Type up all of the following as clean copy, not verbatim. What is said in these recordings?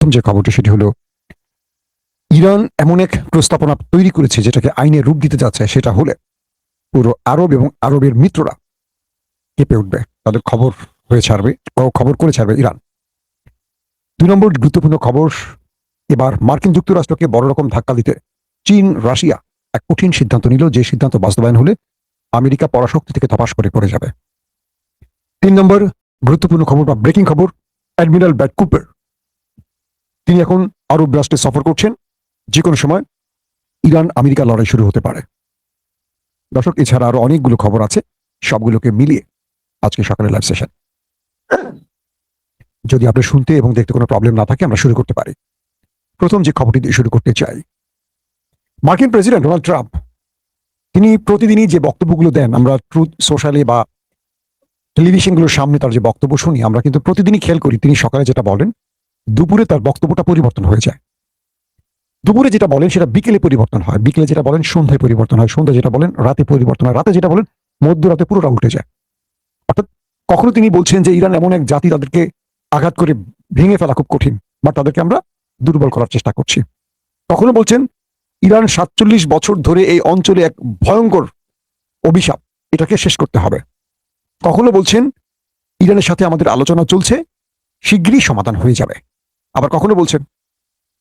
প্রথম যে খবরটি সেটি হলো ইরান এমন এক প্রস্তাবনা তৈরি করেছে যেটাকে আইনের রূপ দিতে যাচ্ছে, সেটা হলে পুরো আরব এবং আরবের মিত্ররা কেঁপে উঠবে, তাদের খবর করে ছাড়বে ইরান। 2 নম্বর গুরুত্বপূর্ণ খবর, এবার মার্কিন যুক্তরাষ্ট্রকে বড় রকম ধাক্কা দিতে চীন রাশিয়া এক কঠিন সিদ্ধান্ত নিল, যে সিদ্ধান্ত বাস্তবায়ন হলে আমেরিকা পরাশক্তি থেকে ধপাস করে পড়ে যাবে। 3 নম্বর গুরুত্বপূর্ণ খবর বা ব্রেকিং খবর, অ্যাডমিরাল ব্র্যাড কুপার তিনি এখন আরব রাষ্ট্রে সফর করছেন। যে কোনো সময় ইরান আমেরিকা লড়াই শুরু হতে পারে। দর্শক, এছাড়া আরো অনেকগুলো খবর আছে, সবগুলোকে মিলিয়ে আজকে সকালে লাইভ সেশন। যদি আপনার শুনতে এবং দেখতে কোনো প্রবলেম না থাকে, আমরা শুরু করতে পারি। প্রথম যে খবরটি দিয়ে শুরু করতে চাই, মার্কিন প্রেসিডেন্ট ডোনাল্ড ট্রাম্প তিনি প্রতিদিনই যে বক্তব্যগুলো দেন, আমরা ট্রুথ সোশ্যালে বা টেলিভিশনগুলোর সামনে তার যে বক্তব্য শুনি, আমরা কিন্তু প্রতিদিনই খেয়াল করি তিনি সকালে যেটা বলেন, দুপুরে তার বক্তব্যটা পরিবর্তন হয়ে যায়। দুপুরে যেটা বলেন সেটা বিকেলে পরিবর্তন হয়, বিকেলে যেটা বলেন সন্ধ্যায় পরিবর্তন হয়, সন্ধ্যায় যেটা বলেন রাতে পরিবর্তন হয়, রাতে যেটা বলেন মধ্যরাতে পুরোটা উল্টে যায়। অর্থাৎ কখনো তিনি বলছেন যে ইরান এমন এক জাতি, তাদেরকে আঘাত করে ভেঙে ফেলা খুব কঠিন, বা তাদেরকে আমরা দুর্বল করার চেষ্টা করছি। কখনো বলছেন ইরান 47 বছর ধরে এই অঞ্চলে এক ভয়ঙ্কর অভিশাপ, এটাকে শেষ করতে হবে। কখনো বলছেন ইরানের সাথে আমাদের আলোচনা চলছে, শীঘ্রই সমাধান হয়ে যাবে। আবার কখনো বলছেন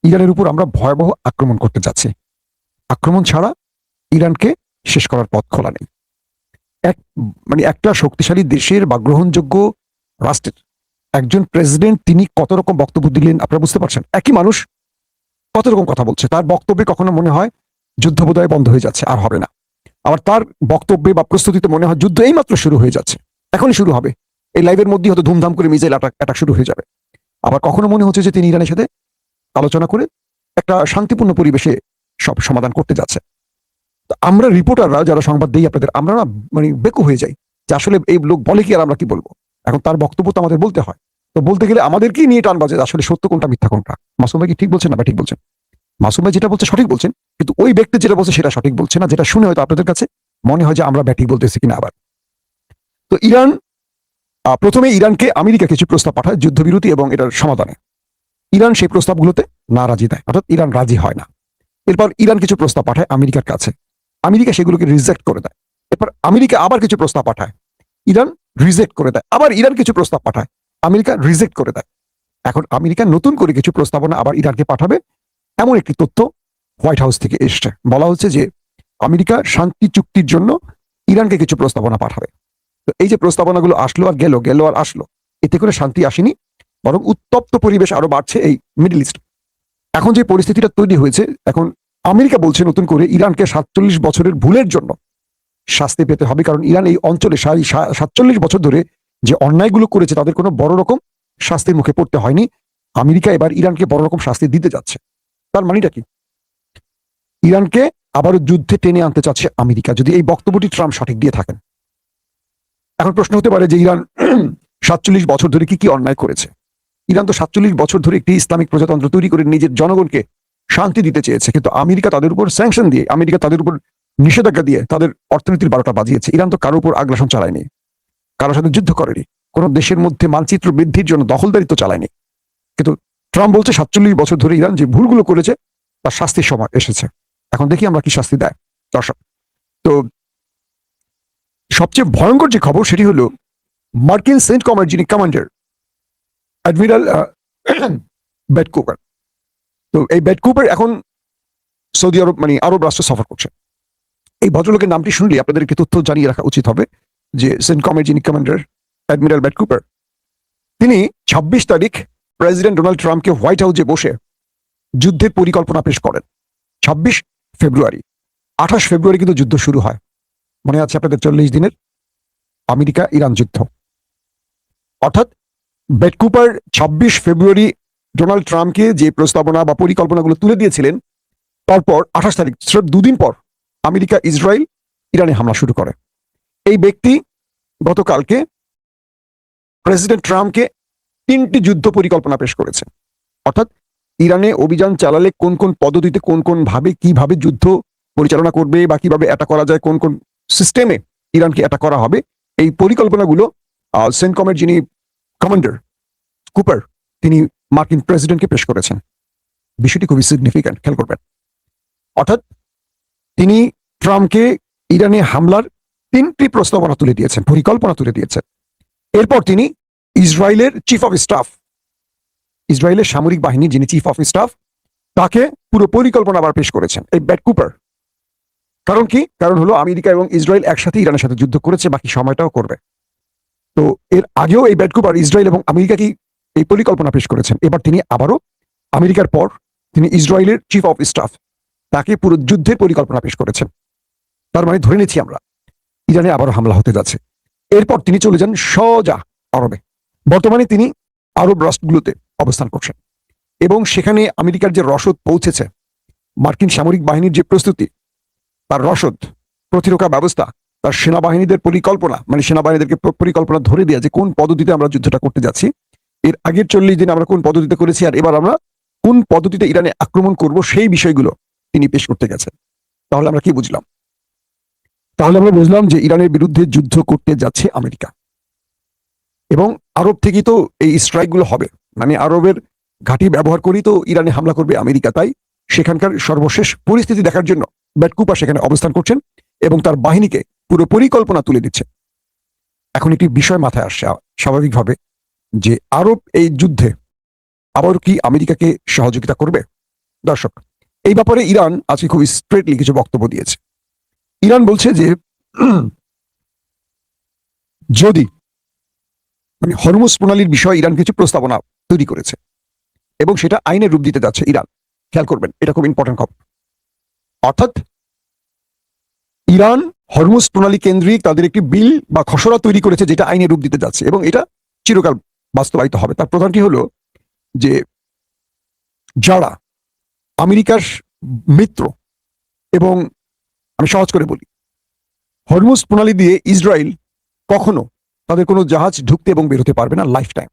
ইরানের উপর আমরা ভয়াবহ আক্রমণ করতে যাচ্ছি, আক্রমণ ছাড়া ইরানকে শেষ করার পথ খোলা নেই। একটা শক্তিশালী দেশের বা গ্রহণযোগ্য রাষ্ট্রের একজন প্রেসিডেন্ট তিনি কত রকম বক্তব্য দিলেন আপনারা বুঝতে পারছেন। একই মানুষ কত রকম কথা বলছে, তার বক্তব্যে কখনো মনে হয় যুদ্ধ বোধহয় বন্ধ হয়ে যাচ্ছে, আর হবে না। আবার তার বক্তব্যে বা প্রস্তুতিতে মনে হয় যুদ্ধ এইমাত্র শুরু হয়ে যাচ্ছে, এখনই শুরু হবে, এই লাইভের মধ্যেই হয়তো ধুমধাম করে মিসাইল অ্যাটাক শুরু হয়ে যাবে। আবার কখনো মনে হচ্ছে যে তিনি ইরানের সাথে আলোচনা করে একটা শান্তিপূর্ণ পরিবেশে সব সমাধান করতে যাচ্ছে। তো আমরা রিপোর্টাররা যারা সংবাদ দিই আপনাদের, আমরা না বেকুব হয়ে যাই যে আসলে এই লোক বলে কি আর আমরা কি বলবো। এখন তার বক্তব্য তো আমাদের বলতে হয়, তো বলতে গেলে আমাদেরকেই নিয়ে টান বাজে আসলে সত্য কোনটা মিথ্যা কোনটা। মাসুম ভাই কি ঠিক বলছেন না বা ঠিক বলছেন? মাসুম ভাই যেটা বলছে সঠিক বলছেন, কিন্তু ওই ব্যক্তি যেটা বলছে সেটা সঠিক বলছে না, যেটা শুনে হয়তো আপনাদের কাছে মনে হয় যে আমরা ব্যাটিক বলতেছি কিনা। আবার তো ইরান প্রথমে ইরানকে আমেরিকা কিছু প্রস্তাব পাঠায় যুদ্ধবিরতি এবং এটার সমাধানে। ইরান সেই প্রস্তাবগুলোতে নারাজি দেয়, অর্থাৎ ইরান রাজি হয় না। এরপর ইরান কিছু প্রস্তাব পাঠায় আমেরিকার কাছে, আমেরিকা সেগুলোকে রিজেক্ট করে দেয়। এরপর আমেরিকা আবার কিছু প্রস্তাব পাঠায়, ইরান রিজেক্ট করে দেয়। আবার ইরান কিছু প্রস্তাব পাঠায়, আমেরিকা রিজেক্ট করে দেয়। এখন আমেরিকা নতুন করে কিছু প্রস্তাবনা আবার ইরানকে পাঠাবে, এমন একটি তথ্য হোয়াইট হাউস থেকে এসছে। বলা হচ্ছে যে আমেরিকা শান্তি চুক্তির জন্য ইরানকে কিছু প্রস্তাবনা পাঠাবে। তো এই যে প্রস্তাবনাগুলো আসলো আর গেল, গেল আর আসলো, এতে করে শান্তি আসেনি, বরং উত্তপ্ত পরিবেশ আরো বাড়ছে এই মিডল ইস্ট। এখন যে পরিস্থিতিটা তৈরি হয়েছে, এখন আমেরিকা বলছে নতুন করে ইরানকে 47 বছরের ভুলের জন্য শাস্তি পেতে হবে, কারণ ইরান এই অঞ্চলে 47 বছর ধরে যে অন্যায়গুলো করেছে তাদের কোনো বড় রকম শাস্তির মুখে পড়তে হয়নি। আমেরিকা এবার ইরানকে বড় রকম শাস্তি দিতে যাচ্ছে। তার মানেটা কি? ইরানকে আবারও যুদ্ধে টেনে আনতে চাচ্ছে আমেরিকা, যদি এই বক্তব্যটি ট্রাম্প সঠিক দিয়ে থাকেন। এখন প্রশ্ন হতে পারে যে ইরান 47 বছর ধরে কি কি অন্যায় করেছে। ইরান তো 47 বছর ধরে একটি ইসলামিক প্রজাতন্ত্র তৈরি করে নিজের জনগণকে শান্তি দিতে চেয়েছে, কিন্তু আমেরিকা তাদের উপর স্যাংশন দিয়ে, আমেরিকা তাদের উপর নিষেধাজ্ঞা দিয়ে তাদের অর্থনীতির 12টা বাজিয়েছে। ইরান তো কারোর উপর আগ্রাসন চালায়নি, কারোর সাথে যুদ্ধ করেনি, কোন দেশের মধ্যে মানচিত্র বৃদ্ধির জন্য দখলদারিত্ব চালায়নি। কিন্তু ট্রাম্প বলছে 47 বছর ধরে ইরান যে ভুলগুলো করেছে তার শাস্তির সময় এসেছে। এখন দেখি আমরা কি শাস্তি দেয় দর্শক। তো সবচেয়ে ভয়ঙ্কর যে খবর সেটি হলো মার্কিন সেন্ট কমার যিনি কমান্ডার অ্যাডমিরাল ব্র্যাড কুপার, তো এই ব্র্যাড কুপার এখন সৌদি আরব আরব রাষ্ট্র সফর করছে। এই ভদ্রলোকের নামটি শুনলে আপনাদের একটি তথ্য জানিয়ে রাখা উচিত হবে যে সেন্ট কমের যিনি কমান্ডার অ্যাডমিরাল ব্র্যাড কুপার, তিনি 26 তারিখ প্রেসিডেন্ট ডোনাল্ড ট্রাম্পকে হোয়াইট হাউসে বসে যুদ্ধের পরিকল্পনা পেশ করেন। 26 ফেব্রুয়ারি, 28 ফেব্রুয়ারি কিন্তু যুদ্ধ শুরু হয়। মনে আছে আপনাদের 40 দিনের আমেরিকা ইরান যুদ্ধ। অর্থাৎ ব্র্যাড কুপার 26 ফেব্রুয়ারি ডোনাল্ড ট্রাম্পকে যে প্রস্তাবনা বা পরিকল্পনাগুলো তুলে দিয়েছিলেন, তারপর 28 তারিখ, 2 দিন পর আমেরিকা ইসরায়েল ইরানে হামলা শুরু করে। এই ব্যক্তি গতকালকে প্রেসিডেন্ট ট্রাম্পকে 3টি যুদ্ধ পরিকল্পনা পেশ করেছে। অর্থাৎ ইরানে অভিযান চালালে কোন কোন পদ্ধতিতে, কোন কোন ভাবে, কিভাবে যুদ্ধ পরিচালনা করবে বা কিভাবে অ্যাটাক করা যায়, কোন কোন সিস্টেমে ইরানকে অ্যাটাক করা হবে, এই পরিকল্পনাগুলো সেন্টকমের যিনি কমান্ডার কুপার তিনি মার্কিন প্রেসিডেন্টকে পেশ করেছেন। বিষয়টি খুবই সিগনিফিক্যান্ট, খেয়াল করবেন। অর্থাৎ তিনি ট্রাম্পকে ইরানে হামলার 3টি প্রস্তাবনা তুলে দিয়েছেন, পরিকল্পনা তুলে দিয়েছেন। এরপর তিনি ইসরায়েলের চিফ অফ স্টাফ, ইসরায়েলের সামরিক বাহিনীর যিনি চিফ অফ স্টাফ, তাকে পুরো পরিকল্পনা আবার পেশ করেছেন, এই ব্যাট কুপার। কারণ কি? কারণ হলো আমেরিকা এবং ইসরায়েল একসাথে ইরানের সাথে যুদ্ধ করেছে, বাকি সময়টাও করবে। তো এর আগেও এই ব্যাট কুপার ইসরায়েল এবং আমেরিকাকেই এই পরিকল্পনা পেশ করেছেন। এবার তিনি আবারও আমেরিকার পর তিনি ইসরায়েলের চিফ অফ স্টাফ, তাকে পুরো যুদ্ধের পরিকল্পনা পেশ করেছেন। তার মানে ধরে নিচ্ছি আমরা ইরানে আবারও হামলা হতে যাচ্ছে। এরপর তিনি চলে যান সোজা আরবে। বর্তমানে তিনি আরব রাষ্ট্রগুলোতে অবস্থান করছেন এবং সেখানে আমেরিকার যে রসদ পৌঁছেছে, মার্কিন সামরিক বাহিনীর যে প্রস্তুতি, তার রসদ, প্রতিরক্ষা ব্যবস্থা, তার সেনাবাহিনীদের পরিকল্পনা, মানে সেনাবাহিনীদেরকে পরিকল্পনা ধরে দেওয়া যে কোন পদ্ধতিতে আমরা যুদ্ধটা করতে যাচ্ছি, এর আগের 40 দিন আমরা কোন পদ্ধতিতে করেছি আর এবার আমরা কোন পদ্ধতিতে ইরানে আক্রমণ করব, সেই বিষয়গুলো তিনি পেশ করতে গেছেন। তাহলে আমরা কি বুঝলাম? তাহলে আমরা বুঝলাম যে ইরানের বিরুদ্ধে যুদ্ধ করতে যাচ্ছে আমেরিকা এবং আরব থেকেই তো এই স্ট্রাইকগুলো হবে, মানে আরবের ঘাঁটি ব্যবহার করেই তো ইরানে হামলা করবে আমেরিকা। তাই সেখানকার সর্বশেষ পরিস্থিতি দেখার জন্য ব্যাট কুপার সেখানে অবস্থান করছেন এবং তার বাহিনীকে পুরো পরিকল্পনা তুলে দিচ্ছে। এখন একটি বিষয় মাথায় আসছে স্বাভাবিকভাবে, যে আরব এই যুদ্ধে আবার কি আমেরিকাকে সহযোগিতা করবে? দর্শক, এই ব্যাপারে ইরান আজকে খুব স্ট্রেটলি কিছু বক্তব্য দিয়েছে। ইরান বলছে যে যদি, মানে হরমুজ প্রণালীর বিষয়ে ইরান কিছু প্রস্তাবনা তৈরি করেছে এবং সেটা আইনের রূপ দিতে যাচ্ছে ইরান। খেয়াল করবেন, এটা খুব ইম্পর্টেন্ট খবর। অর্থাৎ ইরান হরমুজ প্রণালী কেন্দ্রিক তাদের একটি বিল বা খসড়া তৈরি করেছে যেটা আইনের রূপ দিতে যাচ্ছে এবং এটা চিরকাল বাস্তবায়িত হবে। তার প্রধানটি হলো যে যারা আমেরিকার মিত্র, এবং আমি সহজ করে বলি, হরমুজ প্রণালী দিয়ে ইসরায়েল কখনো তাদের কোনো জাহাজ ঢুকতে এবং বেরোতে পারবে না লাইফ টাইম।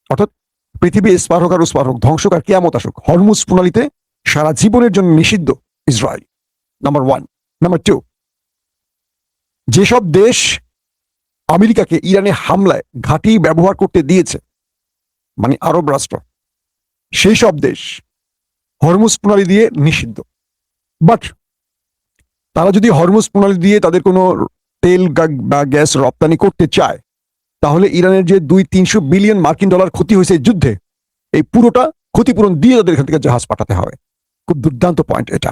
অর্থাৎ পৃথিবী এসপার হোক আর ওসপার হোক, ধ্বংসক আর কিয়ামত আসুক, হরমুজ প্রণালীতে সারা জীবনের জন্য নিষিদ্ধ ইসরায়েল। নাম্বার 1। নাম্বার 2, যেসব দেশ আমেরিকাকে ইরানে হামলায় ঘাঁটি ব্যবহার করতে দিয়েছে, মানে আরব রাষ্ট্র, সেই সব দেশ হরমুজ প্রণালী দিয়ে নিষিদ্ধ। বাট তারা যদি হরমুজ প্রণালী দিয়ে তাদের কোনো তেল বা গ্যাস রপ্তানি করতে চায়, তাহলে ইরানের যে 200-300 বিলিয়ন মার্কিন ডলার ক্ষতি হয়েছে যুদ্ধে, এই পুরোটা ক্ষতিপূরণ দিয়ে তাদের এখান থেকে জাহাজ পাঠাতে হবে। খুব দুর্দান্ত পয়েন্ট এটা।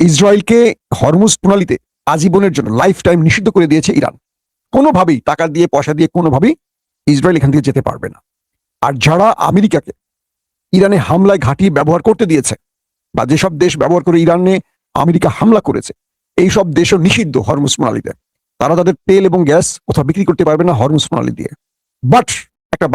ইসরায়েলকে হরমুজ প্রণালীতে আজীবনের জন্য লাইফ টাইম নিষিদ্ধ করে দিয়েছে ইরান। কোনোভাবেই টাকা দিয়ে, পয়সা দিয়ে কোনোভাবেই ইসরায়েল এখান থেকে যেতে পারবে না। আর যারা আমেরিকাকে ইরানে হামলায় ঘাঁটি ব্যবহার করতে দিয়েছে, বা যেসব দেশ ব্যবহার করে ইরানে আমেরিকা হামলা করেছে, এই সব দেশও নিষিদ্ধ হরমুজ প্রণালীতে। তারা তাদের তেল এবং গ্যাস কোথাও বিক্রি করতে পারবে না হরমুজ প্রণালী দিয়ে। বাট একটা